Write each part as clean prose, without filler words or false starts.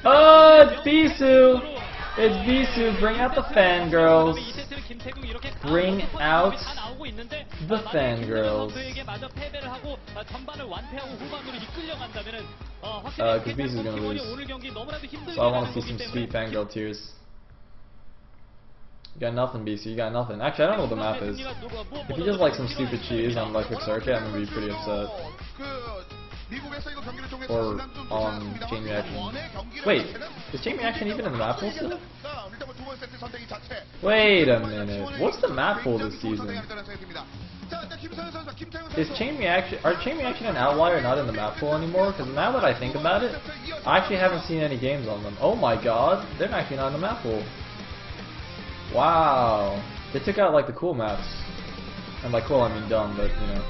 Oh, it's Bisu! It's Bisu, bring out the fangirls. Bring out the fangirls. Because Bisu's gonna lose. So I want to see some sweet fangirl tears. You got nothing, Bisu, you got nothing. Actually, I don't know what the map is. If he does like some stupid cheese on Electric Circuit, I'm gonna be pretty upset. Or on Chain Reaction. Wait, is Chain Reaction even in the map pool still? Wait a minute, what's the map pool this season? Is Chain Reaction, are Chain Reaction and Outlier not in the map pool anymore? Because now that I think about it, I actually haven't seen any games on them. Oh my god, they're actually not in the map pool. Wow, they took out like the cool maps. And by cool I mean dumb, but you know.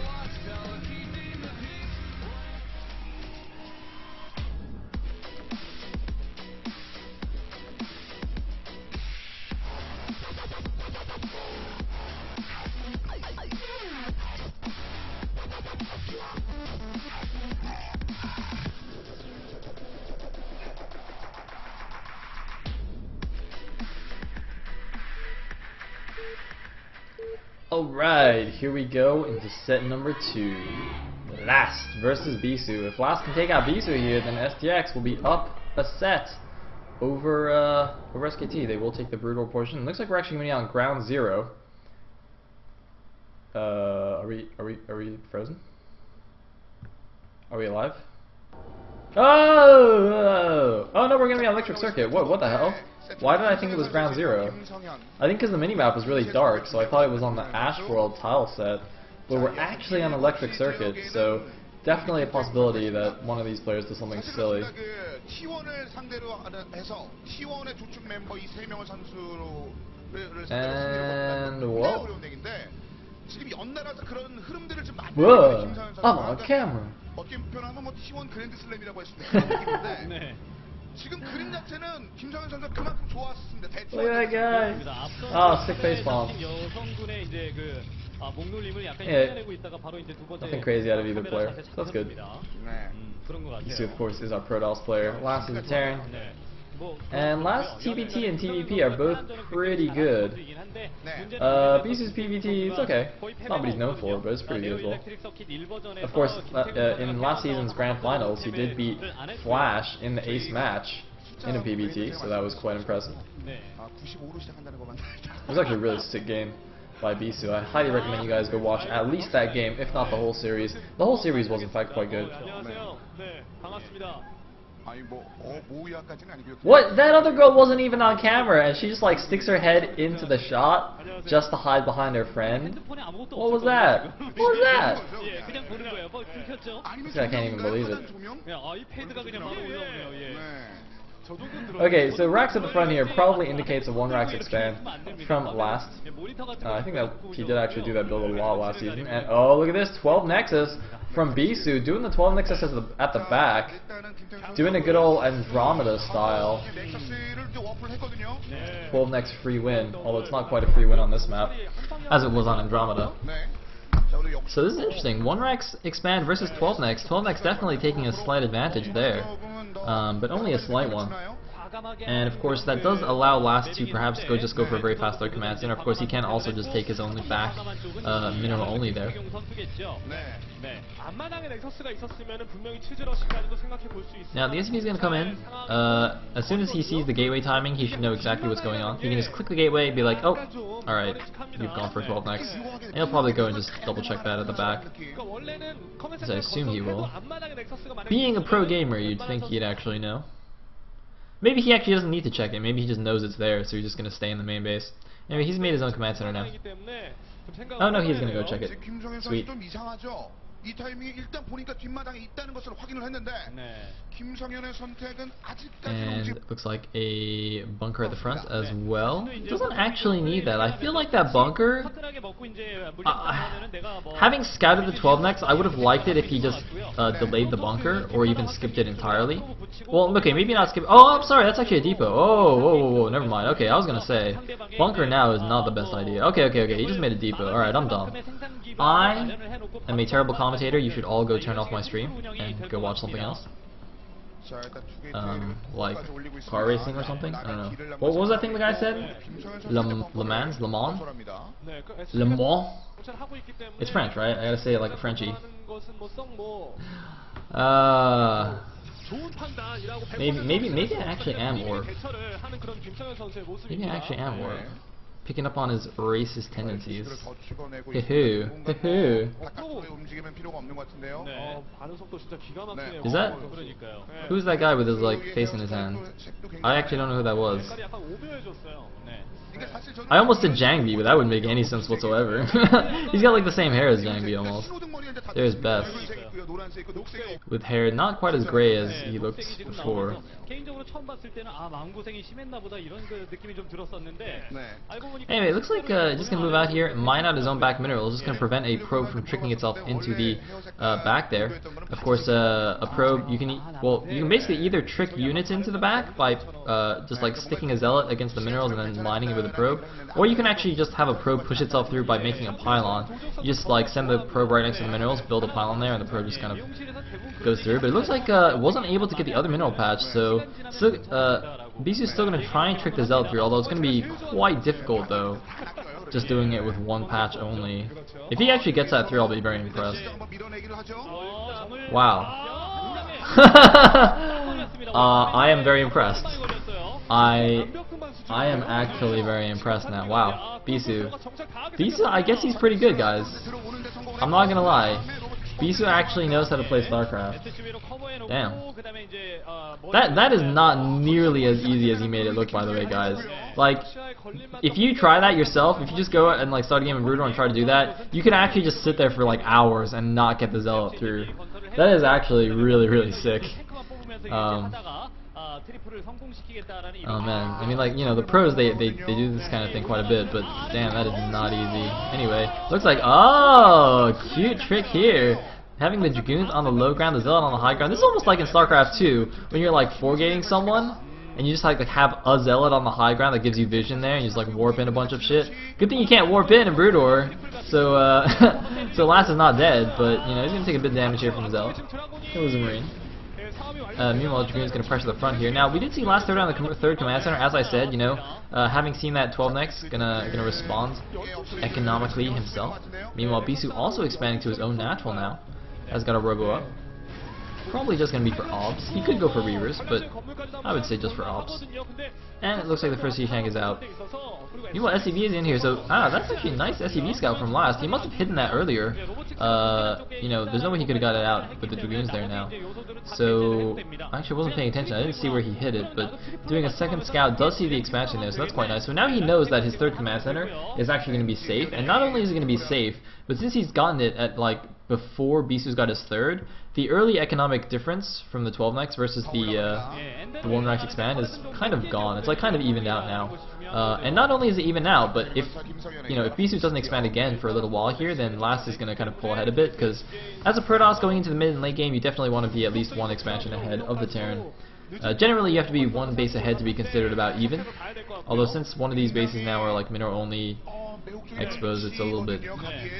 Alright, here we go into set number 2. Last versus Bisu. If Last can take out Bisu here, then STX will be up a set over SKT. They will take the brutal portion. It looks like we're actually going to be on ground 0. Are we frozen? Are we alive? Oh no, we're going to be on Electric Circuit. What the hell? Why did I think it was ground 0? I think because the minimap was really dark, so I thought it was on the Ash World tile set. But we're actually on Electric Circuit, so definitely a possibility that one of these players does something silly. And whoa. Whoa! I'm on camera. Look at that guy. Oh, sick face bomb. Yeah, nothing crazy out of either player. So that's good. Bisu, of course, is our Protoss player. Last is a Terran. And Last TBT and TVP are both pretty good. Bisu's PBT, it's okay. It's not what he's known for, but it's pretty good as well. Of course, in last season's Grand Finals, he did beat Flash in the ace match in a PBT, so that was quite impressive. It was actually a really sick game by Bisu. I highly recommend you guys go watch at least that game, if not the whole series. The whole series was in fact quite good. What? That other girl wasn't even on camera, and she just like sticks her head into the shot just to hide behind her friend. What was that? What was that? I can't even believe it. Okay, so racks at the front here probably indicates a 1 racks expand from Last. I think that he did actually do that build a lot last season. And oh, look at this, 12 Nexus from Bisu, doing the 12 Nexus at the back, doing a good old Andromeda style. 12 Nex free win, although it's not quite a free win on this map, as it was on Andromeda. So this is interesting. 1 racks expand versus 12 Nex. 12 Nex definitely taking a slight advantage there, but only a slight one. And of course that does allow Last to perhaps just go for a very fast third command center. Of course he can also just take his only back mineral only there. Now the SCV is going to come in. As soon as he sees the gateway timing, he should know exactly what's going on. He can just click the gateway and be like, oh, alright, you've gone for 12 Nex. And he'll probably go and just double check that at the back, as I assume he will. Being a pro gamer, you'd think he'd actually know. Maybe he actually doesn't need to check it. Maybe he just knows it's there, so he's just going to stay in the main base. Anyway, he's made his own command center now. Oh no, he's going to go check it. Sweet. And it looks like a bunker at the front as well. Doesn't actually need that. I feel like that bunker, having scouted the 12 Nex, I would have liked it if he just delayed the bunker or even skipped it entirely. Well, okay, maybe not skip. Oh, I'm sorry, that's actually a depot. Oh, whoa, never mind. Okay, I was gonna say bunker now is not the best idea. Okay, he just made a depot. Alright, I'm dumb. I am a terrible commentator. commentator, you should all go turn off my stream and go watch something else. Like car racing or something? I don't know. What was that thing the guy said? Le Mans? Le Mans? Le Mans? It's French, right? I gotta say it like a Frenchie. Maybe I actually am Orb. Maybe I actually am Orb. Picking up on his racist tendencies. Hoo-hoo. Hoo-hoo. Is that... Who's that guy with his like face in his hand? I actually don't know who that was. I almost said Jangby, but that wouldn't make any sense whatsoever. He's got like the same hair as Jangby almost. There's Beth. With hair not quite as gray as he looked before. Anyway, it looks like just gonna move out here, mine out his own back mineral. Just gonna prevent a probe from tricking itself into the back there. Of course, a probe you can basically either trick units into the back by just like sticking a zealot against the minerals and then mining it with a probe, or you can actually just have a probe push itself through by making a pylon. You just like send the probe right next to the minerals, build a pylon there, and the probe just kind of goes through. But it looks like it wasn't able to get the other mineral patch, so Bisu's still going to try and trick the zealot through, although it's going to be quite difficult though, just doing it with one patch only. If he actually gets that through, I'll be very impressed. Wow. I am very impressed. I am actually very impressed now. Wow. Bisu, I guess he's pretty good, guys. I'm not gonna lie. Bisu actually knows how to play StarCraft. Damn. That is not nearly as easy as he made it look, by the way, guys. Like, if you try that yourself, if you just go and like start a game in Brutal and try to do that, you can actually just sit there for like hours and not get the zealot through. That is actually really, really sick. Oh man, I mean, like, you know, the pros they do this kind of thing quite a bit, but damn, that is not easy. Anyway, looks like, oh, cute trick here. Having the Dragoons on the low ground, the Zealot on the high ground. This is almost like in StarCraft 2, when you're like foregating someone, and you just like have a Zealot on the high ground that gives you vision there, and you just like warp in a bunch of shit. Good thing you can't warp in Brutor, so so Last is not dead, but you know, he's gonna take a bit of damage here from the Zealot. It was a Marine. Meanwhile, Dragoon's going to pressure the front here. Now, we did see last third on the third command center. As I said, you know, having seen that 12 next, gonna respond economically himself. Meanwhile, Bisu also expanding to his own natural now. Has got a robo up. Probably just going to be for obs. He could go for reavers, but I would say just for obs. And it looks like the first Shank is out. Meanwhile, SCV is in here, so that's actually a nice SCV scout from last. He must have hidden that earlier. You know, there's no way he could have got it out with the Dragoons there now. So I actually wasn't paying attention. I didn't see where he hit it, but doing a second scout does see the expansion there, so that's quite nice. So now he knows that his third command center is actually going to be safe, and not only is it going to be safe, but since he's gotten it at like before Bisu's got his third, the early economic difference from the 12 next versus the 1 rack expand is kind of gone. It's like kind of evened out now. And not only is it even out, but if if Bisu doesn't expand again for a little while here, then Last is going to kind of pull ahead a bit, because as a Protoss going into the mid and late game, you definitely want to be at least one expansion ahead of the Terran. Generally, you have to be one base ahead to be considered about even. Although since one of these bases now are like mineral only exposed, it's a little bit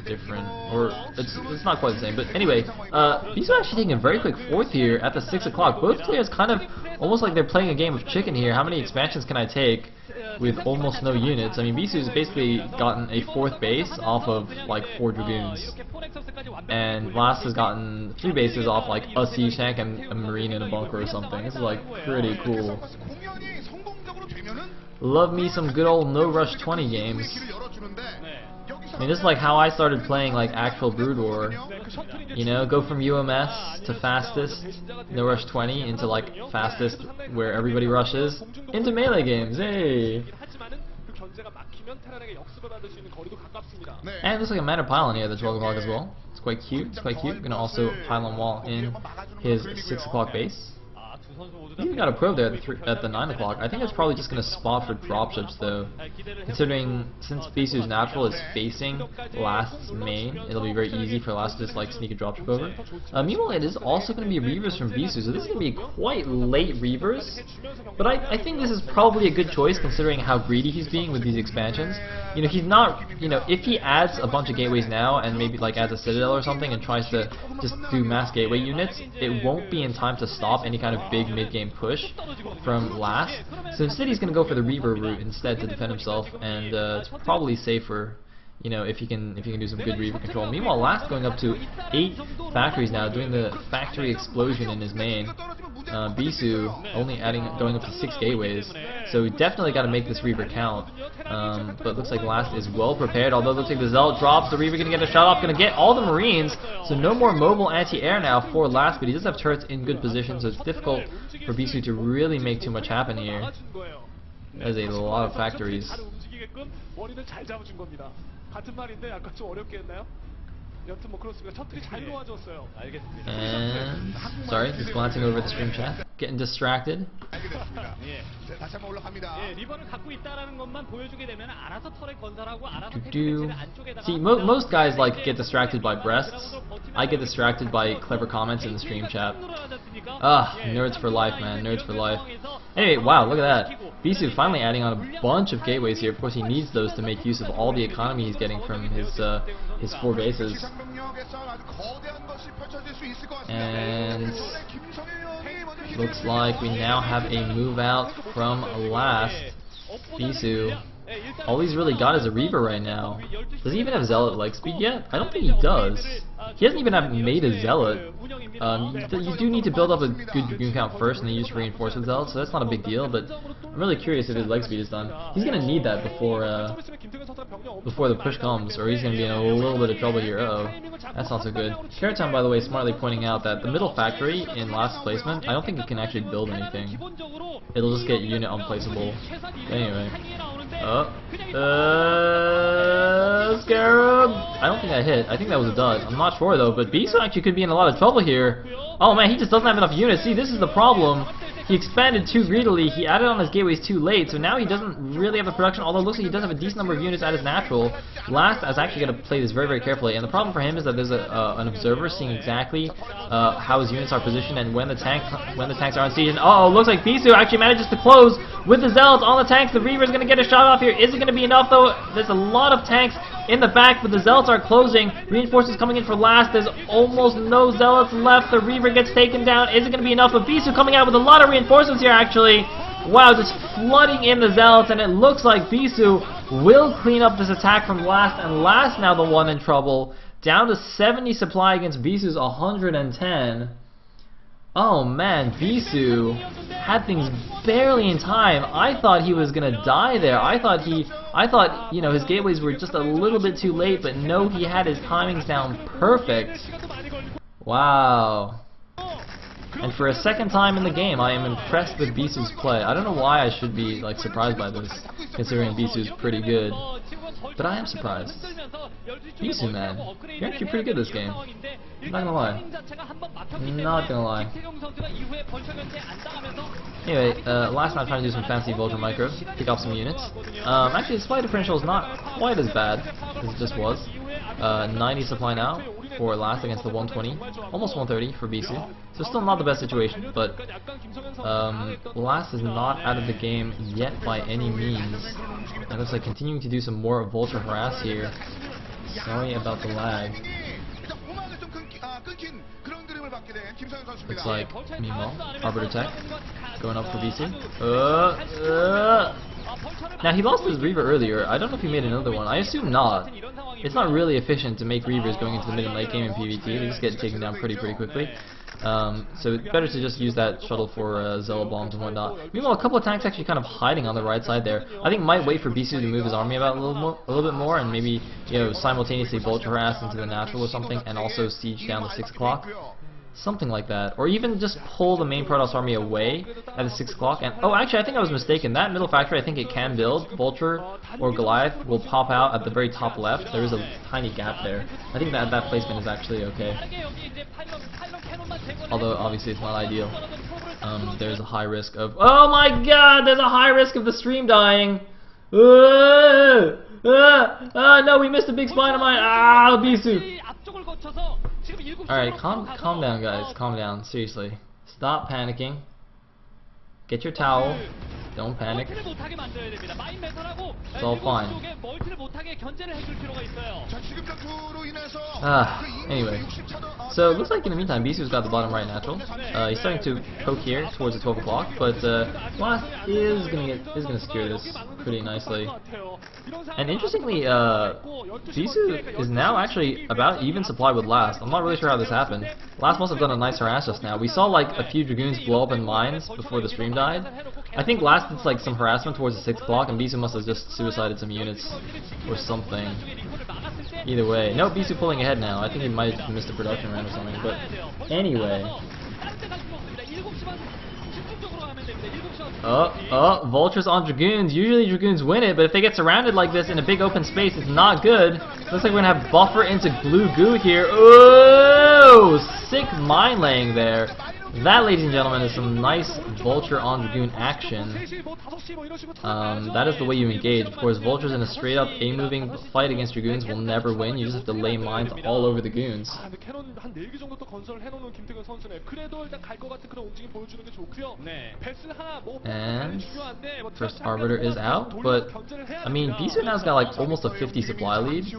different, or it's not quite the same. But anyway, Bisu actually taking a very quick fourth here at the 6 o'clock. Both players kind of almost like they're playing a game of chicken here. How many expansions can I take with almost no units? I mean, Bisu's basically gotten a fourth base off of like 4 Dragoons, and Last has gotten 3 bases off like a siege tank and a Marine in a bunker or something. This is like pretty cool. Love me some good old No Rush 20 games. I mean, this is like how I started playing like actual Brood War. You know, go from UMS to fastest, No Rush 20, into like fastest where everybody rushes, into melee games. Hey! And it looks like a Matter Pylon here at the 12 o'clock as well. It's quite cute. It's quite cute. Gonna also pylon wall in his 6 o'clock base. These even got a probe there at the 9 o'clock. I think it's probably just going to spot for dropships though, considering since Bisu's natural is facing Last's main, it'll be very easy for Last to just like sneak a dropship over. Meanwhile, it is also going to be Reavers from Bisu, so this is going to be quite late Reavers, but I think this is probably a good choice considering how greedy he's being with these expansions. You know, he's not, you know, if he adds a bunch of gateways now and maybe like adds a Citadel or something and tries to just do mass gateway units, it won't be in time to stop any kind of big mid-game push from Last. So instead he's going to go for the Reaver route instead to defend himself, and it's probably safer, you know, if he can do some good Reaver control. Meanwhile, Last going up to 8 factories now, doing the factory explosion in his main. Bisu only going up to 6 gateways, so we definitely got to make this Reaver count. But it looks like Last is well prepared, although it looks like the Zealot drops, the Reaver going to get a shot off, going to get all the Marines, so no more mobile anti-air now for Last, but he does have turrets in good position, so it's difficult for Bisu to really make too much happen here. There's a lot of factories. And sorry, just glancing over the stream chat, getting distracted. See, most guys like get distracted by breasts. I get distracted by clever comments in the stream chat. Nerds for life, man, nerds for life. Anyway, wow, look at that. Bisu finally adding on a bunch of gateways here. Of course, he needs those to make use of all the economy he's getting from his 4 bases. And looks like we now have a move out from Last. Bisu, all he's really got is a Reaver right now. Does he even have Zealot leg speed yet? I don't think he does. He hasn't even made a Zealot. You do need to build up a good Dragoon count first and then use reinforce with Zealot, so that's not a big deal, but I'm really curious if his leg speed is done. He's going to need that before the push comes, or he's going to be in a little bit of trouble here. That's not so good. Carrotown, by the way, smartly pointing out that the middle factory in Last placement, I don't think it can actually build anything. It'll just get unit unplaceable. Anyway. Scarab! I don't think I hit. I think that was a dud. I'm not sure though, but Bisu actually could be in a lot of trouble here. Oh man, he just doesn't have enough units. See, this is the problem. He expanded too greedily, he added on his gateways too late, so now he doesn't really have the production, although it looks like he does have a decent number of units at his natural. Last is actually going to play this very, very carefully, and the problem for him is that there's an observer seeing exactly how his units are positioned and when the tanks are on siege. And looks like Bisu actually manages to close with the Zealots on the tanks. The Reaver is going to get a shot off here. Is it going to be enough though? There's a lot of tanks in the back, but the Zealots are closing. Reinforcements coming in for Last. There's almost no Zealots left. The Reaver gets taken down. Is it going to be enough? But Bisu coming out with a lot of reinforcements here, actually. Wow, just flooding in the Zealots, and it looks like Bisu will clean up this attack from Last, and Last now the one in trouble. Down to 70 supply against Bisu's 110. Oh man, Bisu had things barely in time. I thought he was gonna die there. I thought, you know, his gateways were just a little bit too late, but no, he had his timings down perfect. Wow. And for a second time in the game, I am impressed with Bisu's play. I don't know why I should be like surprised by this, considering Bisu's pretty good. But I am surprised. Bisu, man, you're actually pretty good this game. I'm not gonna lie. Not gonna lie. Anyway, last time trying to do some fancy Vulture Micro, pick up some units. Actually, the supply differential is not quite as bad as it just was. 90 supply now for Last against the 120, almost 130 for Bisu. So still not the best situation, but Last is not out of the game yet by any means. It looks like continuing to do some more Vulture harass here. Sorry about the lag. Looks like, meanwhile, Arbiter Tech going up for Bisu. Now, he lost his Reaver earlier. I don't know if he made another one. I assume not. It's not really efficient to make Reavers going into the mid and late game in PvT. They just get taken down pretty quickly. So it's better to just use that shuttle for Zealot bombs and whatnot. Meanwhile, a couple of tanks actually kind of hiding on the right side there. I think might wait for Bisu to move his army about a little bit more, and maybe, you know, simultaneously Vulture harass into the natural or something, and also siege down to 6 o'clock. Something like that. Or even just pull the main Protoss army away at the 6 o'clock. And oh, actually, I think I was mistaken. That middle factory, I think it can build. Vulture or Goliath will pop out at the very top left. There is a tiny gap there. I think that placement is actually okay. Although, obviously, it's not ideal. There's a high risk of... Oh my god! There's a high risk of the stream dying! No, we missed a big spine of mine! Ah, Bisu! Alright, calm down, guys. Calm down. Seriously. Stop panicking. Get your towel. Don't panic. It's all fine. Anyway. So, it looks like in the meantime, Bisu's got the bottom right natural. He's starting to poke here towards the 12 o'clock, but Blast is gonna secure this pretty nicely. And interestingly, Bisu is now actually about even supply with Last. I'm not really sure how this happened. Last must have done a nice harass just now. We saw like a few Dragoons blow up in mines before the stream died. I think Last did like some harassment towards the 6 o'clock, and Bisu must have just suicided some units or something. Either way. No, Bisu pulling ahead now. I think he might have missed a production run or something. But anyway. Vultures on Dragoons. Usually Dragoons win it, but if they get surrounded like this in a big open space, it's not good. Looks like we're gonna have buffer into blue goo here. Oh, sick mine laying there. That, ladies and gentlemen, is some nice Vulture on Dragoon action. That is the way you engage. Of course, Vultures in a straight-up A-moving fight against Dragoons will never win. You just have to lay mines all over the goons. And first Arbiter is out, but I mean, Bisu now's got like almost a 50 supply lead.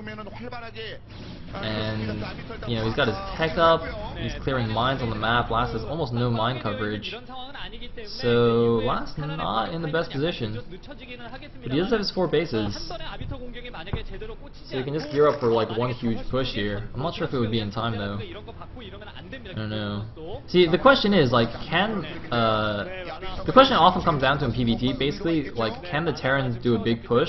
And, you know, he's got his tech up, he's clearing mines on the map. Last has almost no mine coverage. So, Last not in the best position. But he does have his 4 bases. So he can just gear up for like one huge push here. I'm not sure if it would be in time though. I don't know. See, the question is, like, the question often comes down to in PvT, basically, like, can the Terrans do a big push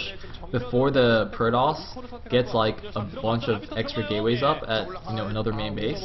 before the Protoss gets like a bunch of extra gateways up at, you know, another main base?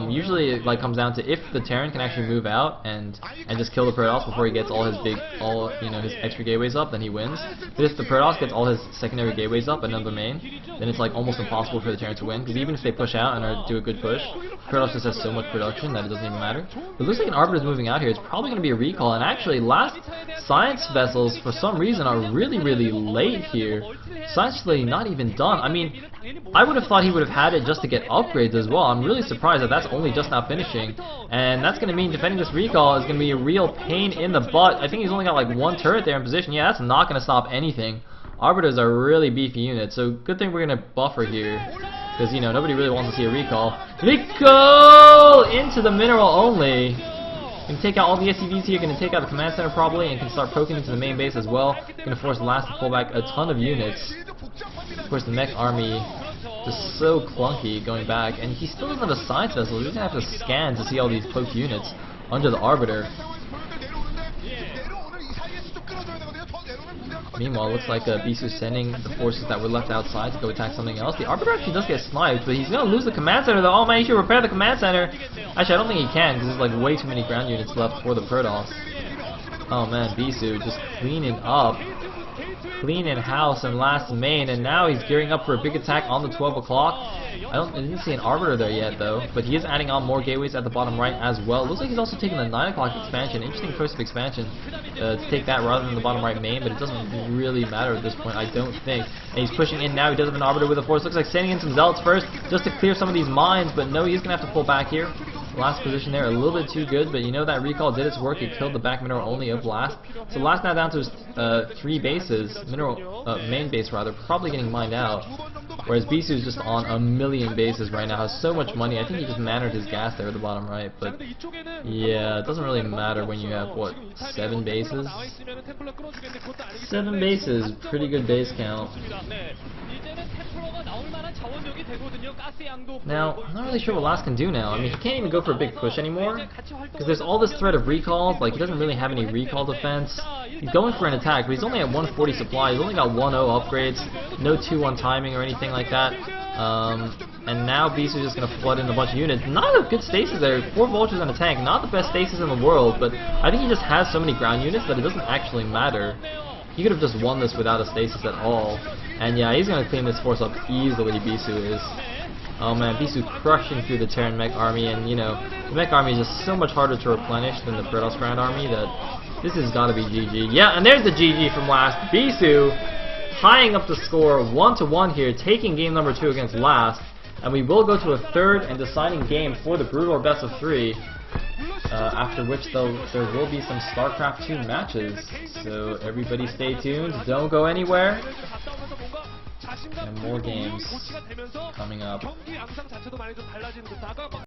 Usually it like comes down to if the Terran can actually move out and just kill the Protoss before he gets all his his extra gateways up, then he wins. But if the Protoss gets all his secondary gateways up at another main, then it's like almost impossible for the Terran to win, because even if they push out and do a good push, Protoss just has so much production that it doesn't even matter. But it looks like an Arbiter is moving out here. It's probably going to be a recall, and actually Last Science vessels for some reason are really late here. Science Slay not even done. I mean, I would have thought he would have had it just to get upgrades as well. I'm really surprised that that's only just now finishing, and that's going to mean defending this recall is going to be a real pain in the butt. I think he's only got like 1 turret there in position. Yeah, that's not going to stop anything. Arbiters are really beefy units, so good thing we're going to buffer here, because, you know, nobody really wants to see a recall. Recall into the mineral only. Can take out all the SCVs here, going to take out the command center probably, and can start poking into the main base as well. Going to force Last to pull back a ton of units. Of course, the mech army just so clunky going back, and he still doesn't have a science vessel. He's going to have to scan to see all these poked units under the Arbiter. Meanwhile, it looks like Bisu sending the forces that were left outside to go attack something else. The Arbiter actually does get sniped, but he's going to lose the command center though. Oh man, he should repair the command center. Actually, I don't think he can, because there's like way too many ground units left for the Protoss. Oh man, Bisu just cleaning up. Cleaning house and Last main, and now he's gearing up for a big attack on the 12 o'clock. I didn't see an Arbiter there yet though, but he is adding on more gateways at the bottom right as well. It looks like he's also taking the 9 o'clock expansion. Interesting choice of expansion to take that rather than the bottom right main, but it doesn't really matter at this point, I don't think. And he's pushing in now. He does have an Arbiter with a force. Looks like sending in some Zealots first just to clear some of these mines, but no, he's going to have to pull back here. Last position there, a little bit too good, but you know that recall did its work. It killed the back mineral only of Last. So Last now down to his 3 bases, main base rather, probably getting mined out. Whereas Bisu is just on a million bases right now, has so much money. I think he just mannered his gas there at the bottom right, but yeah, it doesn't really matter when you have, what, 7 bases? 7 bases, pretty good base count. Now, I'm not really sure what Last can do now. I mean, he can't even go for a big push anymore, because there's all this threat of recalls. Like, he doesn't really have any recall defense. He's going for an attack, but he's only at 140 supply. He's only got 1-0 upgrades, no 2-1 timing or anything like that. And now Bisu just going to flood in a bunch of units. Not a good stasis there. 4 vultures and a tank. Not the best stasis in the world, but I think he just has so many ground units that it doesn't actually matter. He could have just won this without a stasis at all. And yeah, he's going to clean this force up easily, Bisu is. Oh man, Bisu crushing through the Terran mech army, and you know, the mech army is just so much harder to replenish than the Protoss Grand army that this has got to be GG. Yeah, and there's the GG from last. Bisu tying up the score 1-1 here, taking game number 2 against last, and we will go to a third and deciding game for the Broodor best of 3. After which there will be some StarCraft 2 matches, so everybody stay tuned, don't go anywhere, and more games coming up.